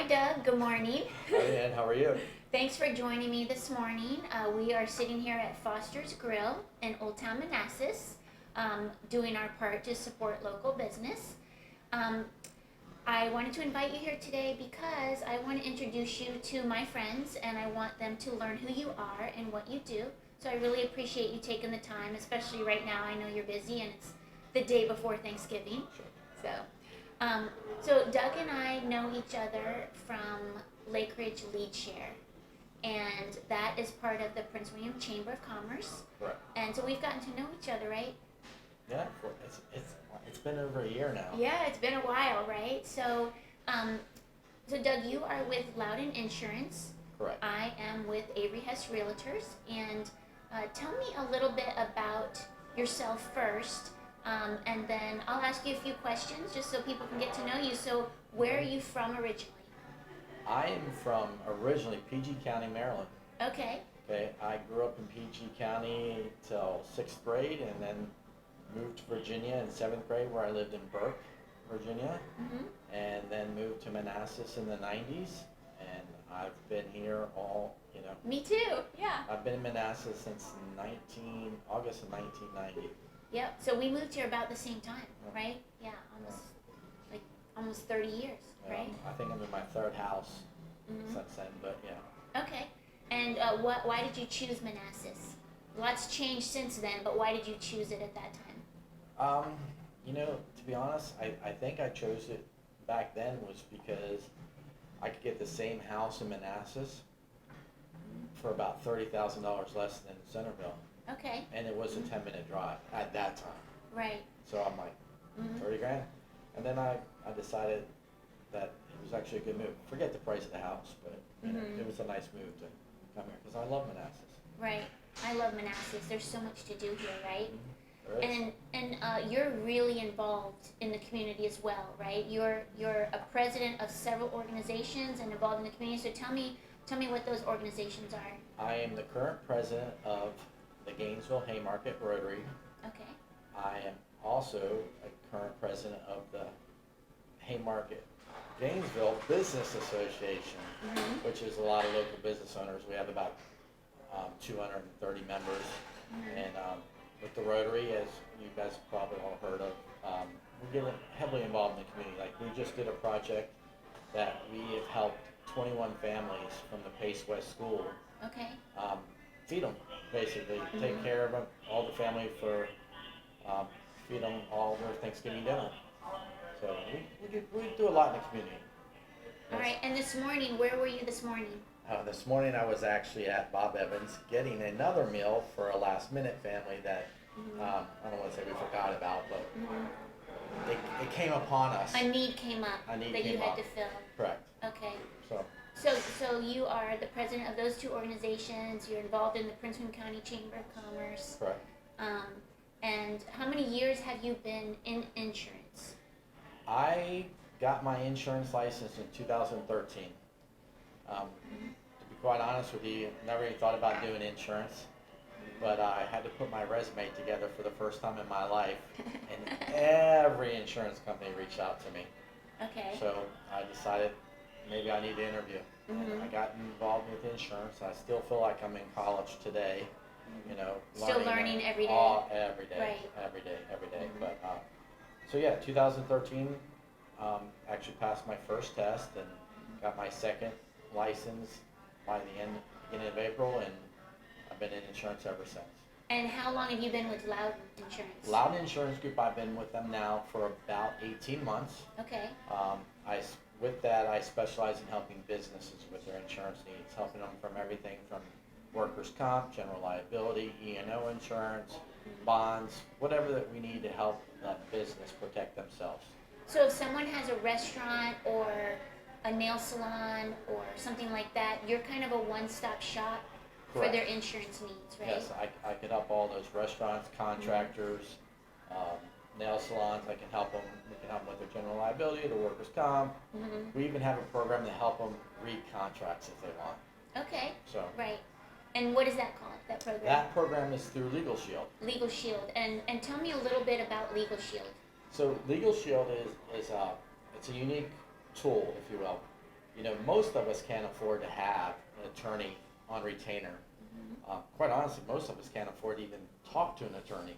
Hi, Doug. Good morning. Hi, Ann. How are you? Thanks for joining me this morning. We are sitting here at Foster's Grill in Old Town Manassas, doing our part to support local business. I wanted to invite you here today because I want to introduce you to my friends and I want them to learn who you are and what you do. So I really appreciate you taking the time, especially right now. I know you're busy and it's the day before Thanksgiving. Sure. So Doug and I know each other from Lake Ridge Lead Share, and that is part of the Prince William Chamber of Commerce. Right. And so we've gotten to know each other, right? Yeah, it's been over a year now. Yeah, it's been a while, right? So Doug, you are with Loudoun Insurance. Correct. I am with Avery Hess Realtors, and tell me a little bit about yourself first. And then I'll ask you a few questions just so people can get to know you. So where are you from originally? I am from originally PG County, Maryland. Okay. Okay, I grew up in PG County till 6th grade and then moved to Virginia in 7th grade where I lived in Burke, Virginia. Mm-hmm. And then moved to Manassas in the 90s. And I've been here Me too, yeah. I've been in Manassas since August of 1990. Yep, so we moved here about the same time, right? Yeah, almost 30 years, right? I think I'm in my third house Mm-hmm. since then, but yeah. Okay, and why did you choose Manassas? Lots changed since then, but why did you choose it at that time? To be honest, I think I chose it back then was because I could get the same house in Manassas for about $30,000 less than Centerville. Okay. And it was a 10-minute drive at that time. Right. So I'm like, Mm-hmm. 30 grand. And then I decided that it was actually a good move. Forget the price of the house, but Mm-hmm. it was a nice move to come here because I love Manassas. Right. I love Manassas. There's so much to do here, right? There is. And you're really involved in the community as well, right? You're a president of several organizations and involved in the community. So tell me what those organizations are. I am the current president of the Gainesville Haymarket Rotary. Okay. I am also a current president of the Haymarket Gainesville Business Association, Mm-hmm. which is a lot of local business owners. We have about 230 members. Mm-hmm. And with the Rotary, as you guys have probably all heard of, we're getting heavily involved in the community. Like we just did a project that we have helped 21 families from the Pace West School Okay. feed them, basically. Mm-hmm. Take care of them, all the family for, feed them all their Thanksgiving dinner. So we do a lot in the community. All right. And this morning, where were you this morning? This morning I was actually at Bob Evans getting another meal for a last minute family that, Mm-hmm. I don't want to say we forgot about, but Mm-hmm. it came upon us. A need came up A need that you came had up. to fill. Correct. Okay. So, So you are the president of those two organizations. You're involved in the Prince William County Chamber of Commerce. correct. And how many years have you been in insurance? I got my insurance license in 2013. To be quite honest with you, never even thought about doing insurance, but I had to put my resume together for the first time in my life, and every insurance company reached out to me. Okay. So I decided maybe I need to interview. Mhm. And I got involved with insurance. I still feel like I'm in college today, Still learning every day. Every day, Right. every day, every day. Mhm. But so yeah, 2013, actually passed my first test and got my second license by the beginning of April, and I've been in insurance ever since. And how long have you been with Loudoun Insurance? Loudoun Insurance Group, I've been with them now for about 18 months. Okay. With that, I specialize in helping businesses with their insurance needs, helping them from everything from workers' comp, general liability, E&O insurance, bonds, whatever that we need to help that business protect themselves. So if someone has a restaurant or a nail salon or something like that, you're kind of a one-stop shop for Correct. their insurance needs, right? Yes, I can help all those restaurants, contractors, nail salons. I can help them. We can help them with their general liability, their workers' comp. Mm-hmm. We even have a program to help them read contracts if they want. Okay. So Right. And what is that called, that program? that program is through LegalShield. LegalShield. And tell me a little bit about LegalShield. So LegalShield is it's a unique tool, if you will. most of us can't afford to have an attorney on retainer. Quite honestly, most of us can't afford to even talk to an attorney.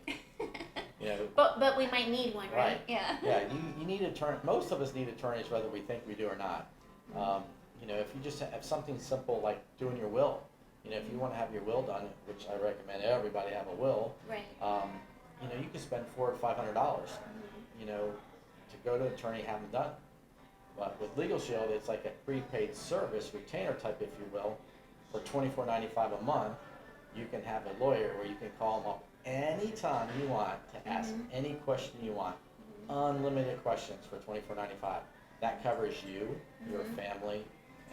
But we might need one, right? Right. Yeah. Yeah, you need attorney. Most of us need attorneys, whether we think we do or not. If you just have something simple like doing your will, if you want to have your will done, which I recommend everybody have a will, Right. you can spend $400 or $500, to go to an attorney and have them done. But with LegalShield, it's like a prepaid service, retainer type, if you will, for $24.95 a month. You can have a lawyer where you can call them up anytime you want to ask any question you want. Unlimited questions for $24.95. That covers you, your family,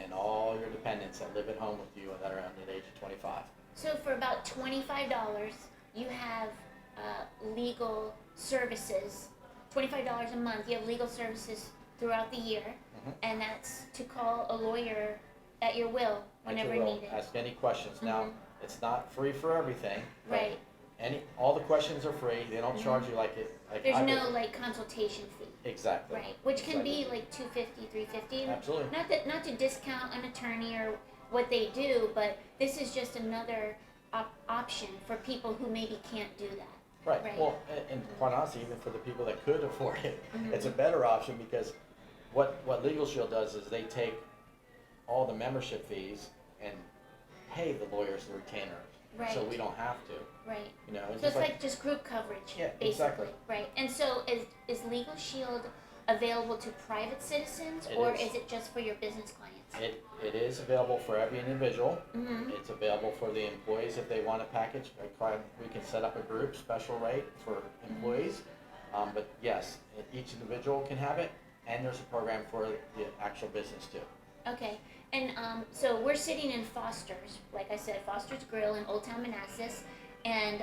and all your dependents that live at home with you and that are under the age of 25. So for about $25, you have legal services. $25 a month, you have legal services throughout the year, and that's to call a lawyer at your will whenever needed. Ask any questions. Now, it's not free for everything. Right. All the questions are free. They don't charge you like it. There's no consultation fee. Exactly. Right, which can be like $250, $350. Absolutely. Not to discount an attorney or what they do, but this is just another option for people who maybe can't do that. Right. Well, and quite honestly, even for the people that could afford it, it's a better option because what LegalShield does is they take all the membership fees and pay the lawyers the retainer. Right. So we don't have to. Right. It's So it's like just group coverage, yeah, basically. Exactly. Right. And so is LegalShield available to private citizens, or is it just for your business clients? It is available for every individual. It's available for the employees if they want a package. We can set up a group special rate for employees. But yes, each individual can have it, and there's a program for the actual business too. Okay. And so we're sitting in Foster's, like I said, Foster's Grill in Old Town Manassas, and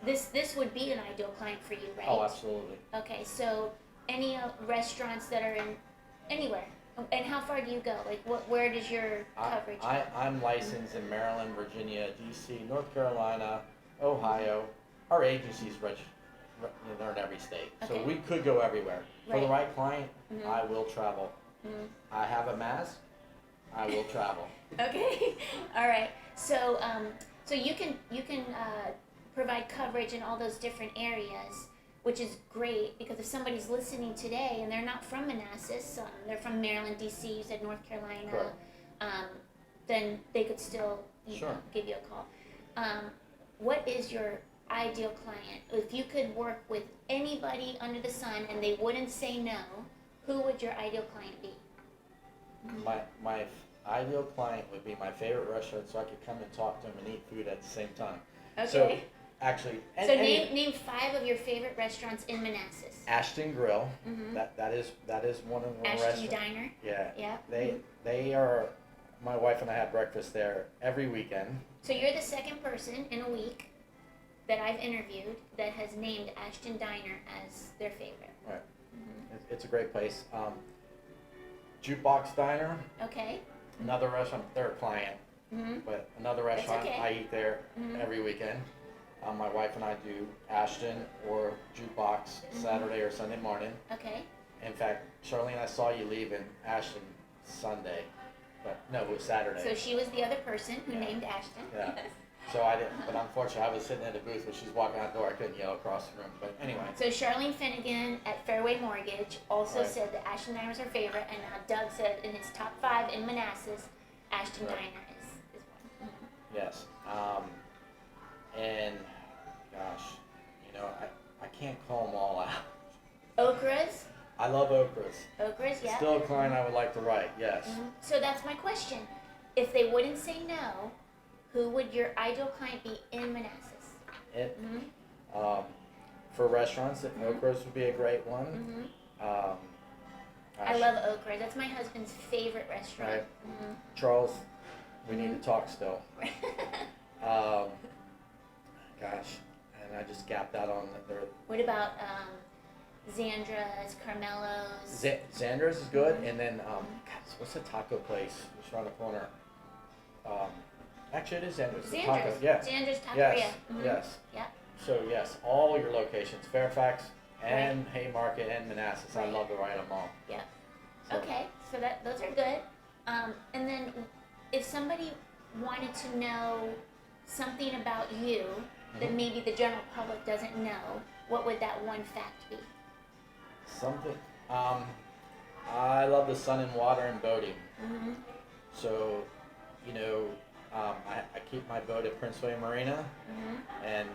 this would be an ideal client for you, right? Oh, absolutely. Okay, so any restaurants that are in anywhere, and how far do you go? Like, where does your coverage go? I'm licensed in Maryland, Virginia, D.C., North Carolina, Ohio. Our agency's they're in every state, so Okay. we could go everywhere. For the Right. right client, I will travel. I have a mask. I will travel. Okay, all right. So so you can provide coverage in all those different areas, which is great because if somebody's listening today and they're not from Manassas, they're from Maryland, D.C., you said North Carolina, Correct. then they could still Sure. give you a call. What is your ideal client? If you could work with anybody under the sun and they wouldn't say no, who would your ideal client be? My ideal client would be my favorite restaurant, so I could come and talk to them and eat food at the same time. Okay. So actually, So name 5 of your favorite restaurants in Manassas. Ashton Grill. That is one of the Ashton restaurants. Diner. Yeah. Yeah. They are. My wife and I have breakfast there every weekend. So you're the second person in a week that I've interviewed that has named Ashton Diner as their favorite. Right. It's a great place. Jukebox Diner. Okay. Another restaurant. They're a client, but another restaurant okay. I eat there every weekend. My wife and I do Ashton or Jukebox Saturday or Sunday morning. Okay. In fact, Charlene, I saw you leave in Ashton Sunday, but no, it was Saturday. So she was the other person who named Ashton. Yeah. So I didn't, but unfortunately I was sitting at the booth when she's walking out the door. I couldn't yell across the room, but anyway. So Charlene Finnegan at Fairway Mortgage also Right. said that Ashton Diner was her favorite, and now Doug said in his top 5 in Manassas, Ashton Right. Diner is one. Yes. And gosh, I can't call them all out. Okras? I love okras. Okras, yeah. Still a client I would like to write, yes. So that's my question. If they wouldn't say no, who would your ideal client be in Manassas? For restaurants, okras would be a great one. I Gosh, love Okras. That's my husband's favorite restaurant. Right. Charles, we need to talk still. Gosh, and I just gapped out on their. What about Zandra's, Carmelo's? Xander's is good, and then what's the taco place just around the corner? Actually, it is Xander's. The taco, Zandra's. yeah. Zandra's Taqueria. Yes, yes. Yeah. So yes, all your locations, Fairfax and Haymarket and Manassas. I love to write them all. Yeah. So, Okay, so those are good. And then if somebody wanted to know something about you that maybe the general public doesn't know, what would that one fact be? Something. I love the sun and water and boating. Mm-hmm. So, you know, I keep my boat at Prince William Marina, Mm-hmm. and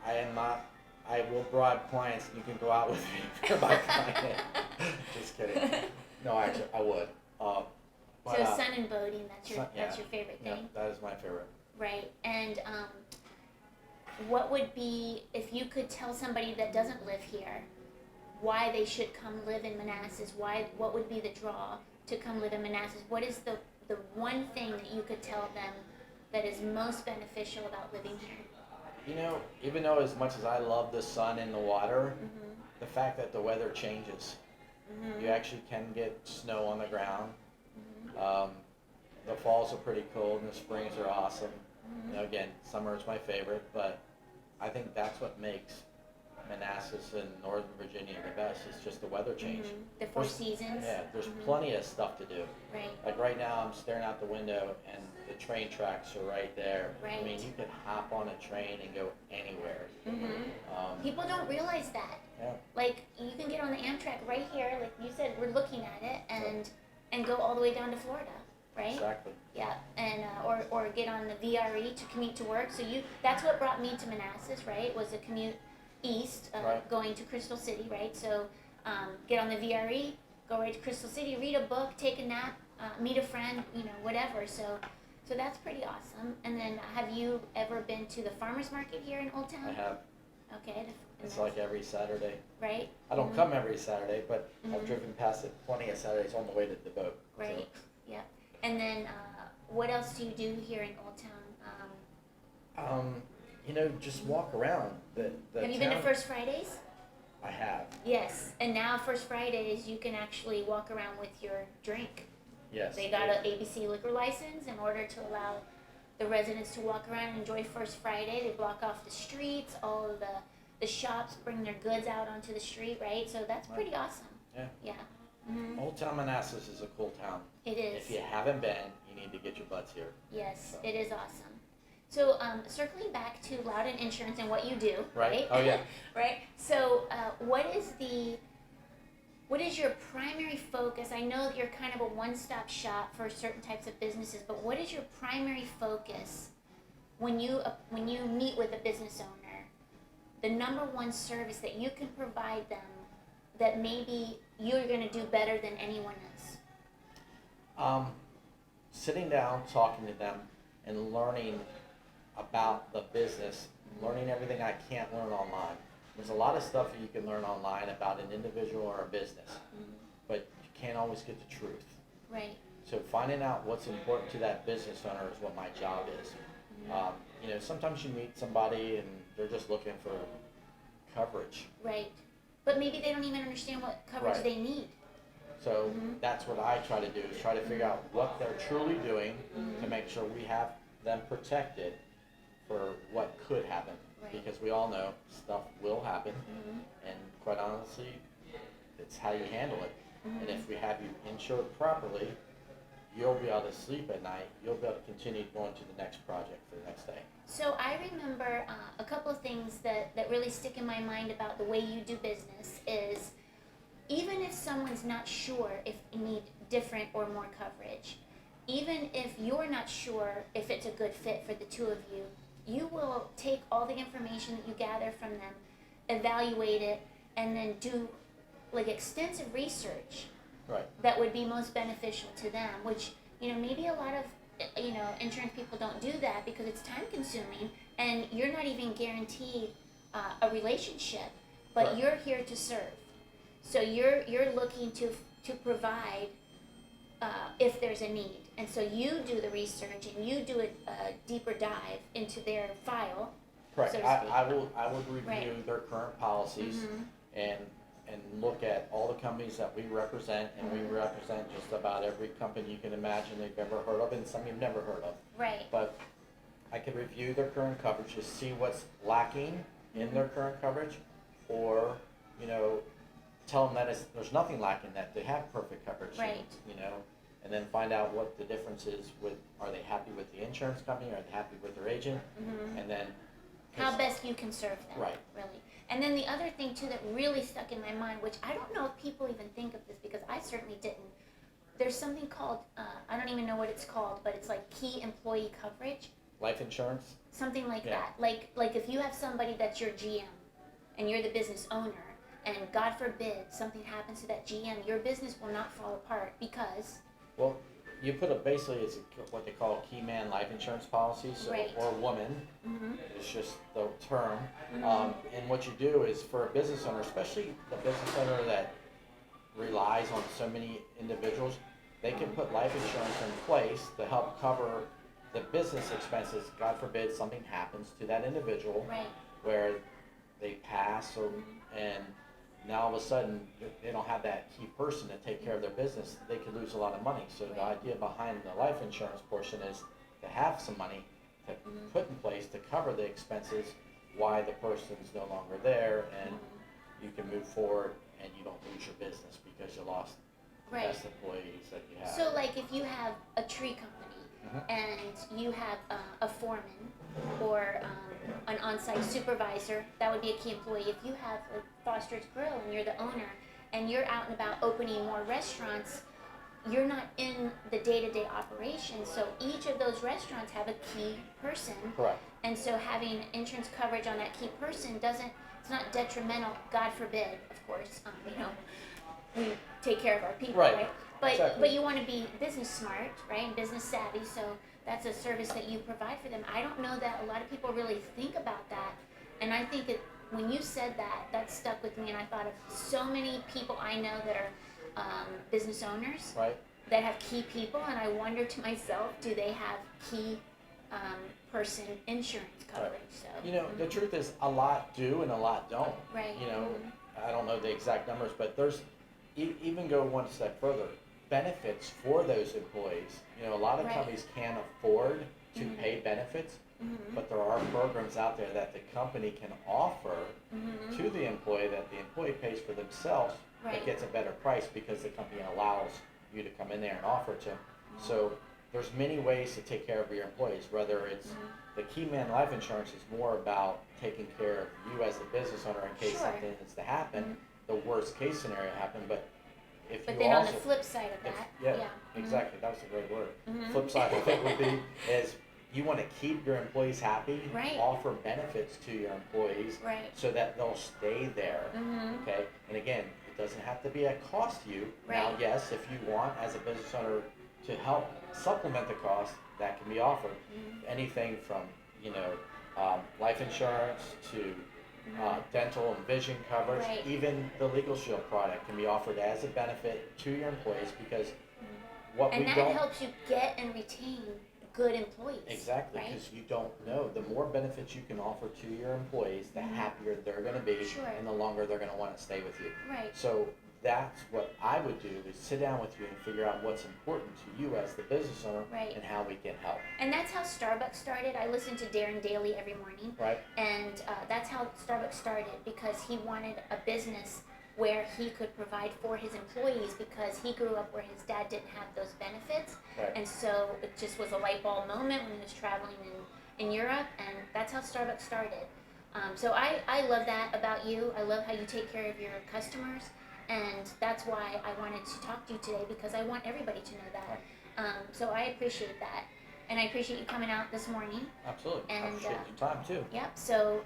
I am not. I will bribe clients. You can go out with me for my client. Just kidding. No, actually, I would. But, So sun and boating, that's your yeah, favorite yeah, thing, that is my favorite. right? And what would be, if you could tell somebody that doesn't live here why they should come live in Manassas? What would be the draw to come live in Manassas? What is the one thing that you could tell them that is most beneficial about living here? You know, even though as much as I love the sun and the water, Mm-hmm. the fact that the weather changes, Mm-hmm. you actually can get snow on the ground. Mm-hmm. The falls are pretty cold and the springs are awesome. Mm-hmm. You know, again, summer is my favorite, but I think that's what makes Manassas and Northern Virginia the best. It's just the weather change. Mm-hmm. The four There's- seasons. Yeah, there's Mhm. plenty of stuff to do. Right. Like right now, I'm staring out the window and the train tracks are right there. Right. I mean, you can hop on a train and go anywhere. Mm-hmm. People don't realize that. Yeah. Like, you can get on the Amtrak right here, like you said, we're looking at it, and go all the way down to Florida, right? Exactly. Yeah, and or get on the VRE to commute to work. So that's what brought me to Manassas, right? Was a commute east, Right. going to Crystal City, right? So get on the VRE, go right to Crystal City, read a book, take a nap, meet a friend, whatever. So that's pretty awesome. And then, have you ever been to the farmers market here in Old Town? I have. Okay. It's like every Saturday. Right. I don't Mhm. come every Saturday, but I've Mhm. driven past it plenty of Saturdays on the way to the boat. Right. Yep. And then, what else do you do here in Old Town? Just walk around. The Have you been to town- First Fridays? I have. Yes. And now First Fridays, you can actually walk around with your drink. Yes. They got a ABC liquor license in order to allow the residents to walk around and enjoy First Friday. They block off the streets. All of the shops bring their goods out onto the street, right? So that's pretty awesome. Yeah. Yeah. Mm-hmm. Old Town Manassas is a cool town. It is. If you haven't been, you need to get your butts here. Yes, it is awesome. So, circling back to Loudoun Insurance and what you do, right? Oh yeah. Right. So, what is your primary focus? I know that you're kind of a one-stop shop for certain types of businesses, but what is your primary focus when you meet with a business owner? The number one service that you can provide them that maybe you're going to do better than anyone else. Sitting down, talking to them, and learning about the business, learning everything I can't learn online. There's a lot of stuff that you can learn online about an individual or a business, but you can't always get the truth. Right. So finding out what's important to that business owner is what my job is. Sometimes you meet somebody and they're just looking for coverage. Right. But maybe they don't even understand what coverage Right. they need. So that's what I try to do, is try to figure out what they're truly doing to make sure we have them protected for what could happen. Right. Because we all know stuff will happen, and quite honestly, it's how you handle it. And if we have you insured properly, you'll be able to sleep at night, you'll be able to continue going to the next project for the next day. So I remember a couple of things that really stick in my mind about the way you do business is, even if someone's not sure if you need different or more coverage, even if you're not sure if it's a good fit for the two of you, you will take all the information that you gather from them, evaluate it, and then do like extensive research Right. that would be most beneficial to them, which, maybe a lot of, insurance people don't do that because it's time consuming and you're not even guaranteed a relationship, but Right. you're here to serve. So you're looking to provide if there's a need. And so you do the research and you do a deeper dive into their file. Correct. So to speak. I would review Right. their current policies and look at all the companies that we represent, and we represent just about every company you can imagine they've ever heard of, and some you've never heard of. Right. But I could review their current coverage to see what's lacking in their current coverage, or, tell them that there's nothing lacking, that they have perfect coverage. Right. and then find out what the difference is with, are they happy with the insurance company, are they happy with their agent, and then. How best you can serve them. Right. Really. And then the other thing too that really stuck in my mind, which I don't know if people even think of this because I certainly didn't. There's something called, I don't even know what it's called, but it's like key employee coverage. Life insurance? Something like Yeah. that. Like if you have somebody that's your GM and you're the business owner and God forbid something happens to that GM, your business will not fall apart because. Well, you put it basically, it's what they call a key man life insurance policy, so, Right. or woman, it's just the term. And what you do is for a business owner, especially the business owner that relies on so many individuals, they can put life insurance in place to help cover the business expenses. God forbid something happens to that individual, Right. where they pass, or and now all of a sudden they don't have that key person to take care of their business. They could lose a lot of money. So the Right. idea behind the life insurance portion is to have some money to put in place to cover the expenses while the person's no longer there, and you can move forward and you don't lose your business because you lost the Right. best employees that you have. So like if you have a tree company and you have a foreman or an on-site supervisor, that would be a key employee. If you have a Foster's Grill and you're the owner and you're out and about opening more restaurants, you're not in the day-to-day operation. So each of those restaurants have a key person. Correct. And so having insurance coverage on that key person it's not detrimental, God forbid, of course, we take care of our people, right? But Exactly. but you want to be business smart, right, and business savvy. So that's a service that you provide for them. I don't know that a lot of people really think about that, and I think that when you said that, that stuck with me, and I thought of so many people I know that are business owners, Right. that have key people, and I wonder to myself, do they have key person insurance coverage? Right. So The truth is a lot do and a lot don't. Right. I don't know the exact numbers, but there's even go one step further. Benefits for those employees. A lot of Right. companies can't afford to pay benefits, but there are programs out there that the company can offer to the employee that the employee pays for themselves, Right. but gets a better price because the company allows you to come in there and offer to them. So there's many ways to take care of your employees, whether it's the key man life insurance is more about taking care of you as a business owner in case Sure. something is to happen, the worst case scenario happen, but if But you then also, on the flip side of if- that, yeah, exactly, that was a great word. Flip side of it would be is you want to keep your employees happy, Right. offer benefits to your employees Right. so that they'll stay there. Okay, and again, it doesn't have to be a cost to you. Now, Right. yes, if you want as a business owner to help supplement the cost, that can be offered. Anything from life insurance to dental and vision coverage, Right. even the LegalShield product can be offered as a benefit to your employees because what and we that don't helps you get and retain good employees. exactly right? because you don't know. The more benefits you can offer to your employees, the happier they're going to be, Sure. and the longer they're going to want to stay with you. Right. So that's what I would do is sit down with you and figure out what's important to you as the business owner Right. and how we can help. And that's how Starbucks started. I listen to Darren Daly every morning. Right. And that's how Starbucks started because he wanted a business where he could provide for his employees because he grew up where his dad didn't have those benefits. Right. And so it just was a light bulb moment when he was traveling in Europe, and that's how Starbucks started. So I love that about you. I love how you take care of your customers, and that's why I wanted to talk to you today because I want everybody to know that. So I appreciate that, and I appreciate you coming out this morning. Absolutely. I And, appreciate your time too. Yep, so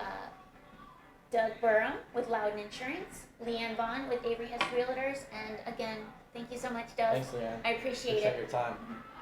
Doug Burum with Loudoun Insurance, Leigh-Anne Vaughn with Avery Hess Realtors, and again, thank you so much, Doug. Thanks, Leanne. I appreciate Appreciate it. your time.